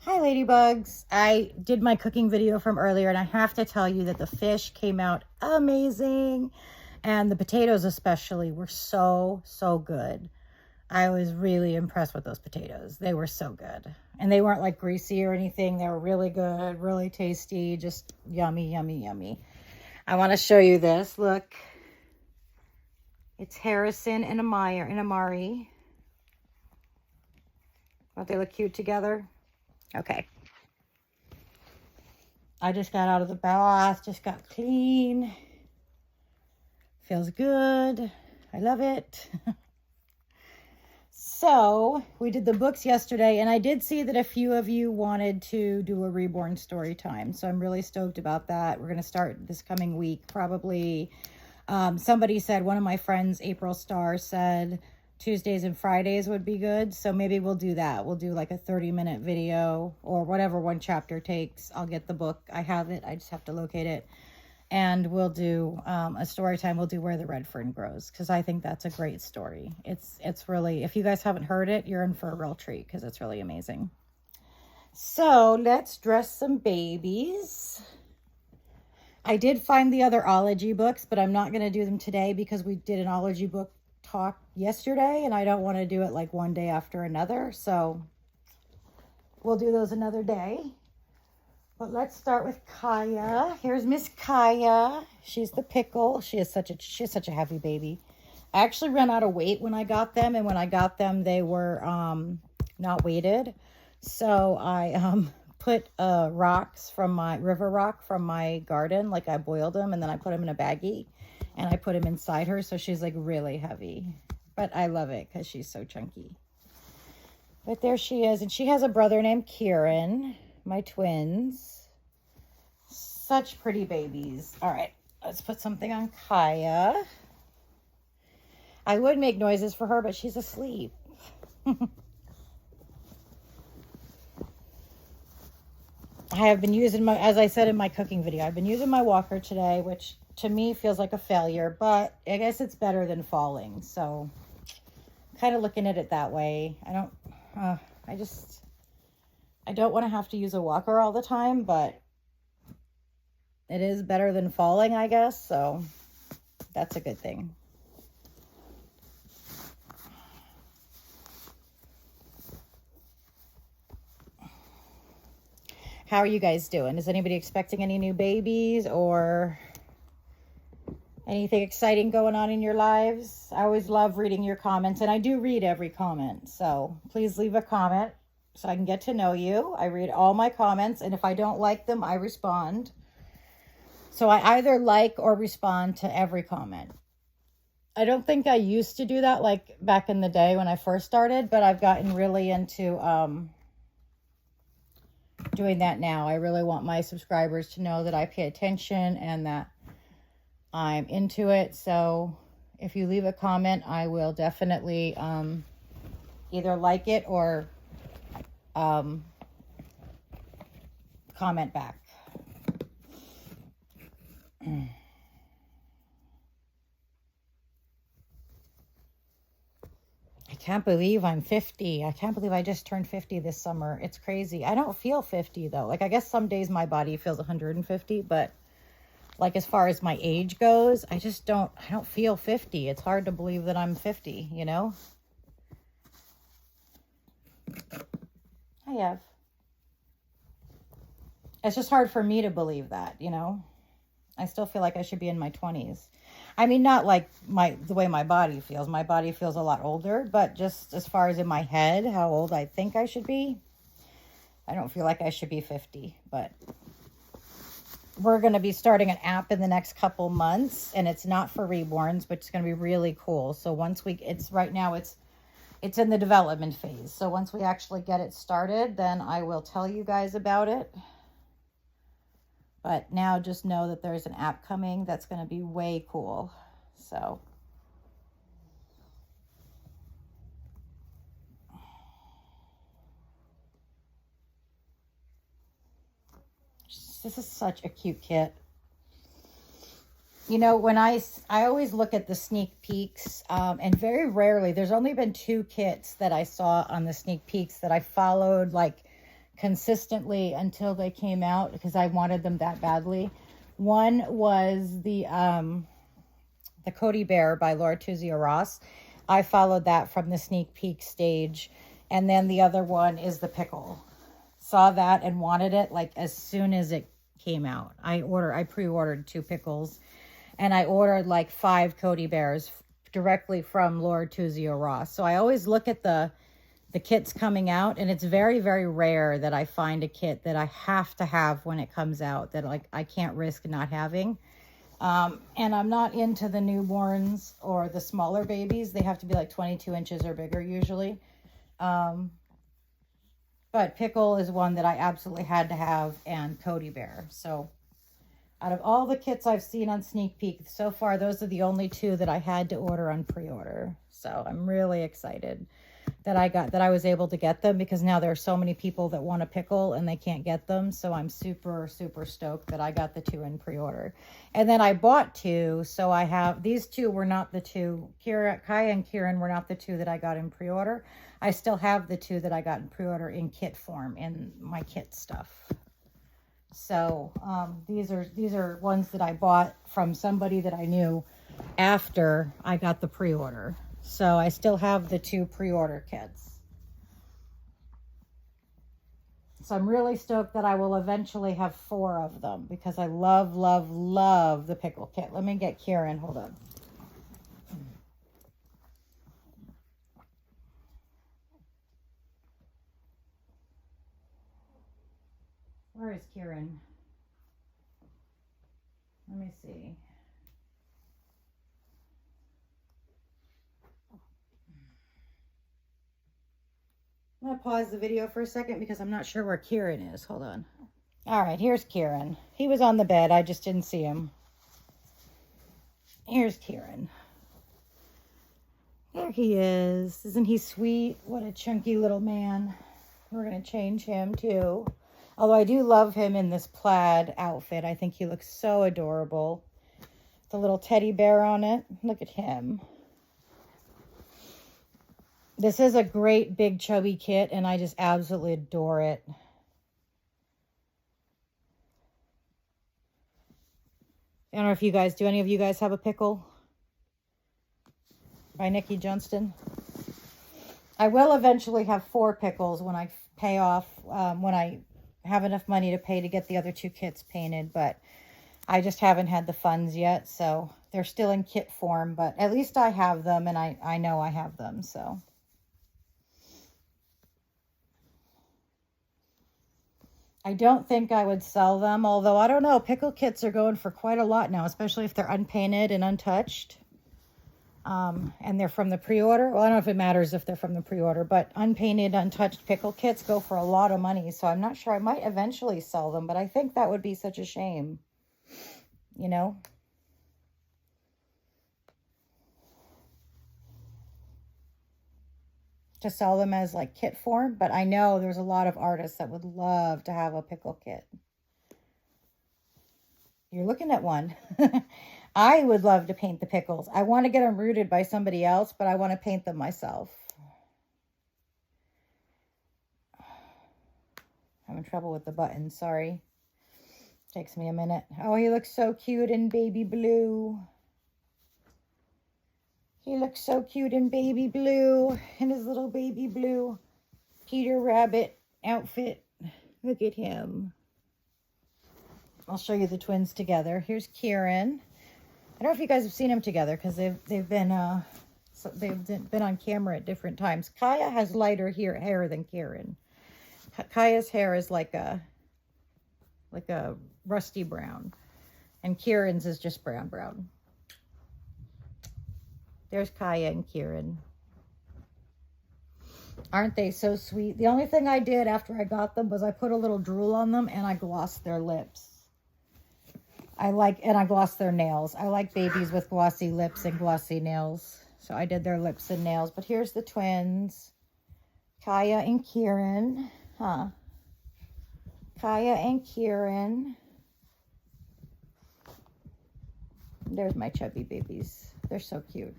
Hi ladybugs. I did my cooking video from earlier and I have to tell you that the fish came out amazing and the potatoes especially were so good. I was really impressed with those potatoes. They were so good. And they weren't like greasy or anything. They were really good, really tasty, just yummy, yummy, yummy. I want to show you this. Look. It's Harrison and Amari. Don't they look cute together? Okay. I just got out of the bath, just got clean. Feels good. I love it. So we did the books yesterday, and I did see that a few of you wanted to do a Reborn story time. So I'm really stoked about that. We're going to start this coming week, probably. Somebody said, one of my friends, April Starr, said Tuesdays and Fridays would be good. So maybe we'll do that. We'll do like a 30-minute video or whatever one chapter takes. I'll get the book. I have it. I just have to locate it. And we'll do a story time. We'll do Where the Red Fern Grows, because I think that's a great story. It's really, if you guys haven't heard it, you're in for a real treat because it's really amazing. So let's dress some babies. I did find the other ology books, but I'm not going to do them today because we did an ology book talk yesterday and I don't want to do it like one day after another. So we'll do those another day. But let's start with Kaya. Here's Miss Kaya. She's the pickle. She's such a heavy baby. I actually ran out of weight when I got them, and when I got them, they were not weighted. So I put rocks from my river rock from my garden, like I boiled them, and then I put them in a baggie, and I put them inside her. So she's like really heavy, but I love it because she's so chunky. But there she is, and she has a brother named Kieran. My twins. Such pretty babies. All right, let's put something on Kaya. I would make noises for her, but she's asleep. I have been using as I said in my cooking video, I've been using my walker today, which to me feels like a failure, but I guess it's better than falling. So kind of looking at it that way. I don't want to have to use a walker all the time, but it is better than falling, I guess. So that's a good thing. How are you guys doing? Is anybody expecting any new babies or anything exciting going on in your lives? I always love reading your comments, and I do read every comment. So please leave a comment so I can get to know you. I read all my comments, and if I don't like them, I respond. So I either like or respond to every comment. I don't think I used to do that like back in the day when I first started, but I've gotten really into doing that now. I really want my subscribers to know that I pay attention and that I'm into it. So if you leave a comment, I will definitely either like it or comment back. I can't believe I'm 50. I can't believe I just turned 50 this summer. It's crazy. I don't feel 50 though. Like I guess some days my body feels 150, but like as far as my age goes, I don't feel 50. It's hard to believe that I'm 50, you know? I have. It's just hard for me to believe that, you know? I still feel like I should be in my 20s. I mean, not like the way my body feels. My body feels a lot older, but just as far as in my head, how old I think I should be, I don't feel like I should be 50, but we're going to be starting an app in the next couple months, and it's not for reborns, but it's going to be really cool. So once right now it's in the development phase. So once we actually get it started, then I will tell you guys about it. But now just know that there's an app coming that's going to be way cool. So this is such a cute kit. You know, when I always look at the sneak peeks, and very rarely, there's only been 2 kits that I saw on the sneak peeks that I followed like consistently until they came out because I wanted them that badly. One was the Cody Bear by Laura Tuzio Ross. I followed that from the sneak peek stage. And then the other one is the pickle. Saw that and wanted it like as soon as it came out. I pre-ordered 2 pickles, and I ordered like 5 Cody Bears directly from Laura Tuzio Ross. So I always look at the kits coming out, and it's very, very rare that I find a kit that I have to have when it comes out, that like I can't risk not having. And I'm not into the newborns or the smaller babies. They have to be like 22 inches or bigger usually. But pickle is one that I absolutely had to have, and Cody Bear. So out of all the kits I've seen on Sneak Peek so far, those are the only 2 that I had to order on pre-order. So I'm really excited that I was able to get them, because now there are so many people that want a pickle and they can't get them. So I'm super, super stoked that I got the 2 in pre-order. And then I bought 2. So I have, these 2 were not the 2. Kaya and Kieran were not the 2 that I got in pre-order. I still have the 2 that I got in pre-order in kit form in my kit stuff. So these are ones that I bought from somebody that I knew after I got the pre-order. So I still have the 2 pre-order kits. So I'm really stoked that I will eventually have 4 of them, because I love, love, love the pickle kit. Let me get Kieran. Hold on. Where is Kieran? Let me see. I'm going to pause the video for a second because I'm not sure where Kieran is. Hold on. All right, here's Kieran. He was on the bed. I just didn't see him. Here's Kieran. There he is. Isn't he sweet? What a chunky little man. We're going to change him too. Although I do love him in this plaid outfit. I think he looks so adorable. The little teddy bear on it. Look at him. This is a great big chubby kit, and I just absolutely adore it. I don't know if you guys, do any of you guys have a pickle? By Nikki Johnston. I will eventually have 4 pickles when I pay off, when I have enough money to pay to get the other 2 kits painted, but I just haven't had the funds yet, so they're still in kit form, but at least I have them, and I know I have them, so. I don't think I would sell them, although I don't know, pickle kits are going for quite a lot now, especially if they're unpainted and untouched. And they're from the pre-order. Well, I don't know if it matters if they're from the pre-order, but unpainted, untouched pickle kits go for a lot of money. So I'm not sure. I might eventually sell them, but I think that would be such a shame, you know? To sell them as like kit form, but I know there's a lot of artists that would love to have a pickle kit. You're looking at one. I would love to paint the pickles. I want to get them rooted by somebody else, but I want to paint them myself. Having trouble with the button, sorry. Takes me a minute. Oh, he looks so cute in baby blue. He looks so cute in baby blue, in his little baby blue Peter Rabbit outfit. Look at him. I'll show you the twins together. Here's Kieran. I don't know if you guys have seen them together because they've been on camera at different times. Kaya has lighter hair than Kieran. Kaya's hair is like a rusty brown, and Kieran's is just brown. There's Kaya and Kieran. Aren't they so sweet? The only thing I did after I got them was I put a little drool on them and I glossed their lips. And I glossed their nails. I like babies with glossy lips and glossy nails. So I did their lips and nails. But here's the twins. Kaya and Kieran. Kaya and Kieran. There's my chubby babies. They're so cute.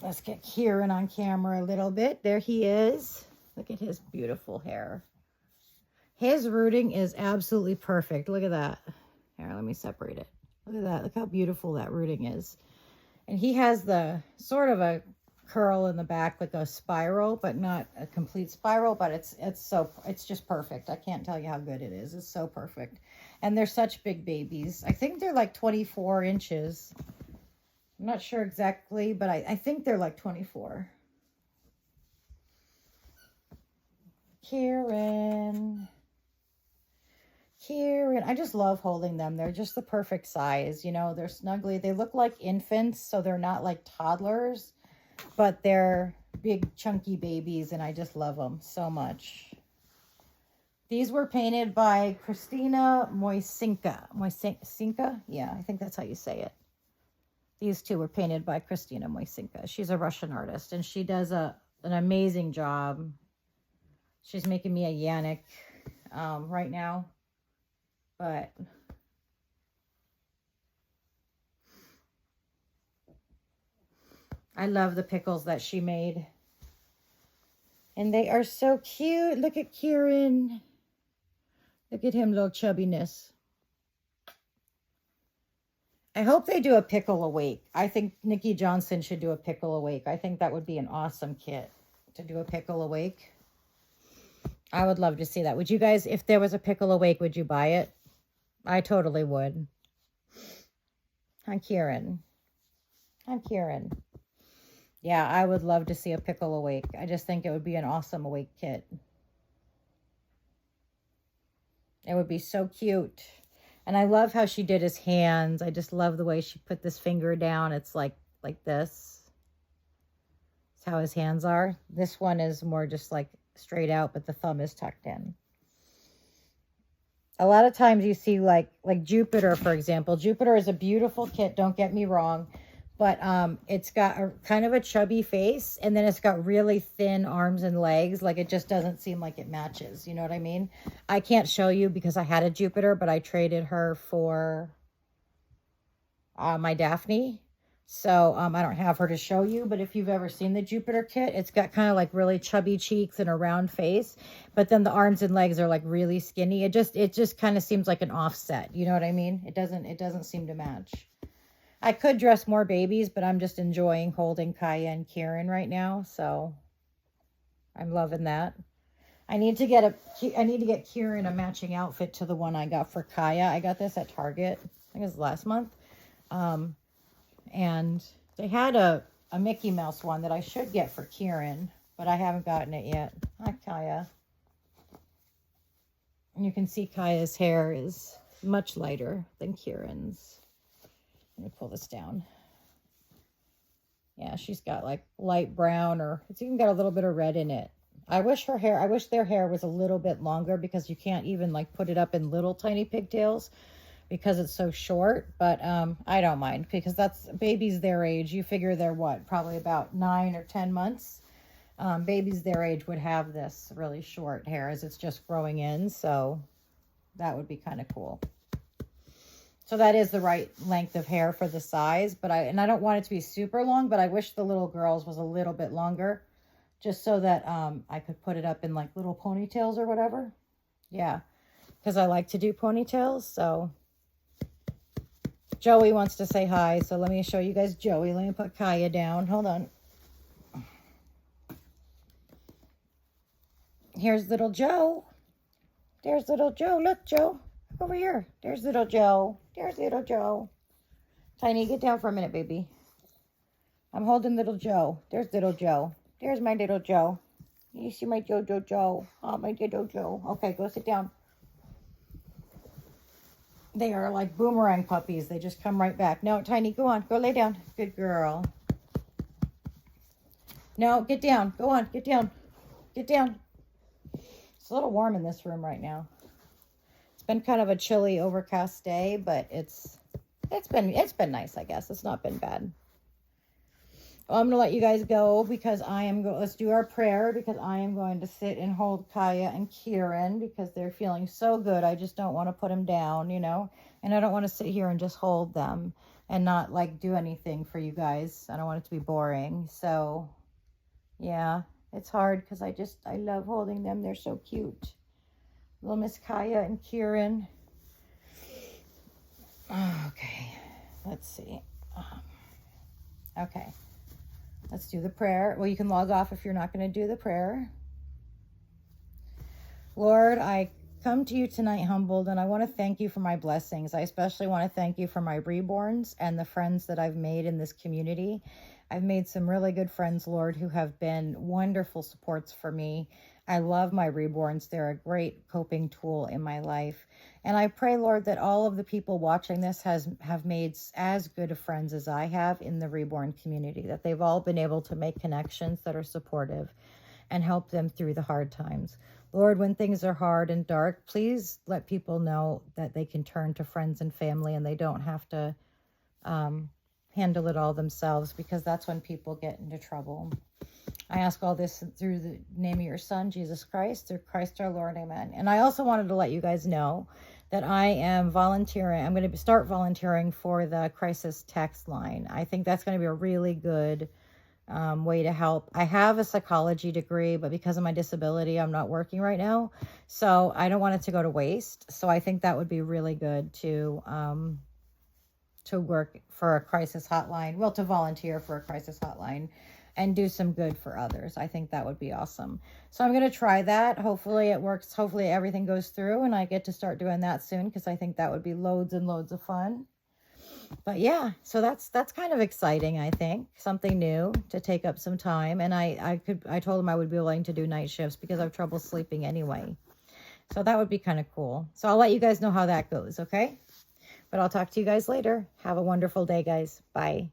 Let's get Kieran on camera a little bit. There he is. Look at his beautiful hair. His rooting is absolutely perfect. Look at that. Here, let me separate it. Look at that. Look how beautiful that rooting is. And he has the sort of a curl in the back, like a spiral, but not a complete spiral, but it's just perfect. I can't tell you how good it is. It's so perfect. And they're such big babies. I think they're like 24 inches. I'm not sure exactly, but I think they're like 24. Kieran. I just love holding them. They're just the perfect size. You know, they're snuggly. They look like infants, so they're not like toddlers, but they're big, chunky babies, and I just love them so much. These were painted by Christina Moisinka. Moisinka? Yeah, I think that's how you say it. These two were painted by Christina Moisinka. She's a Russian artist, and she does an amazing job. She's making me a Yannick right now. But I love the pickles that she made. And they are so cute. Look at Kieran. Look at him, little chubbiness. I hope they do a pickle awake. I think Nikki Johnson should do a pickle awake. I think that would be an awesome kit to do a pickle awake. I would love to see that. Would you guys, if there was a pickle awake, would you buy it? I totally would. Hi, Kieran. Hi, Kieran. Yeah, I would love to see a pickle awake. I just think it would be an awesome awake kit. It would be so cute. And I love how she did his hands. I just love the way she put this finger down. It's like this. That's how his hands are. This one is more just like straight out, but the thumb is tucked in. A lot of times you see like Jupiter, for example. Jupiter is a beautiful kit, don't get me wrong. But it's got a kind of a chubby face, and then it's got really thin arms and legs. Like, it just doesn't seem like it matches. You know what I mean? I can't show you because I had a Jupiter, but I traded her for my Daphne. So I don't have her to show you, but if you've ever seen the Jupiter kit, it's got kind of like really chubby cheeks and a round face, but then the arms and legs are like really skinny. It just kind of seems like an offset. You know what I mean? It doesn't seem to match. I could dress more babies, but I'm just enjoying holding Kaya and Kieran right now, so I'm loving that. I need to get Kieran a matching outfit to the one I got for Kaya. I got this at Target. I think it was last month. And they had a Mickey Mouse one that I should get for Kieran, but I haven't gotten it yet. Hi, Kaya. And you can see Kaya's hair is much lighter than Kieran's. Let me pull this down. Yeah, she's got like light brown, or it's even got a little bit of red in it. I wish their hair was a little bit longer, because you can't even like put it up in little tiny pigtails because it's so short. But I don't mind, because that's babies their age. You figure they're what, probably about 9 or 10 months. Babies their age would have this really short hair as it's just growing in. So that would be kind of cool. So that is the right length of hair for the size, but I don't want it to be super long, but I wish the little girls was a little bit longer, just so that I could put it up in like little ponytails or whatever. Yeah, because I like to do ponytails. So Joey wants to say hi, so let me show you guys Joey. Let me put Kaya down. Hold on. Here's little Joe. There's little Joe. Look, Joe. Over here. There's little Joe. There's little Joe. Tiny, get down for a minute, baby. I'm holding little Joe. There's little Joe. There's my little Joe. You see my Joe. Oh, my little Joe. Okay, go sit down. They are like boomerang puppies. They just come right back. No, Tiny, go on. Go lay down. Good girl. No, get down. Go on. Get down. Get down. It's a little warm in this room right now. Been kind of a chilly, overcast day, but it's been nice, I guess. It's not been bad. Well, I'm gonna let you guys go, because let's do our prayer, because I am going to sit and hold Kaya and Kieran, because they're feeling so good. I just don't want to put them down, you know, and I don't want to sit here and just hold them. and not like do anything for you guys. I don't want it to be boring. So yeah, it's hard because I love holding them. They're so cute. Little Miss Kaya and Kieran. Okay, let's see. Okay, let's do the prayer. Well, you can log off if you're not going to do the prayer. Lord, I come to you tonight humbled, and I want to thank you for my blessings. I especially want to thank you for my reborns and the friends that I've made in this community. I've made some really good friends, Lord, who have been wonderful supports for me. I love my reborns. They're a great coping tool in my life. And I pray, Lord, that all of the people watching this have made as good of friends as I have in the reborn community, that they've all been able to make connections that are supportive and help them through the hard times. Lord, when things are hard and dark, please let people know that they can turn to friends and family and they don't have to handle it all themselves, because that's when people get into trouble. I ask all this through the name of your Son, Jesus Christ, through Christ our Lord, amen. And I also wanted to let you guys know that I am volunteering. I'm going to start volunteering for the crisis text line. I think that's going to be a really good way to help. I have a psychology degree, but because of my disability, I'm not working right now. So I don't want it to go to waste. So I think that would be really good to work for a crisis hotline. Well, to volunteer for a crisis hotline and do some good for others. I think that would be awesome. So I'm going to try that. Hopefully it works. Hopefully everything goes through and I get to start doing that soon, because I think that would be loads and loads of fun. But yeah, so that's kind of exciting. I think something new to take up some time. And I told him I would be willing to do night shifts because I have trouble sleeping anyway. So that would be kind of cool. So I'll let you guys know how that goes. Okay. But I'll talk to you guys later. Have a wonderful day, guys. Bye.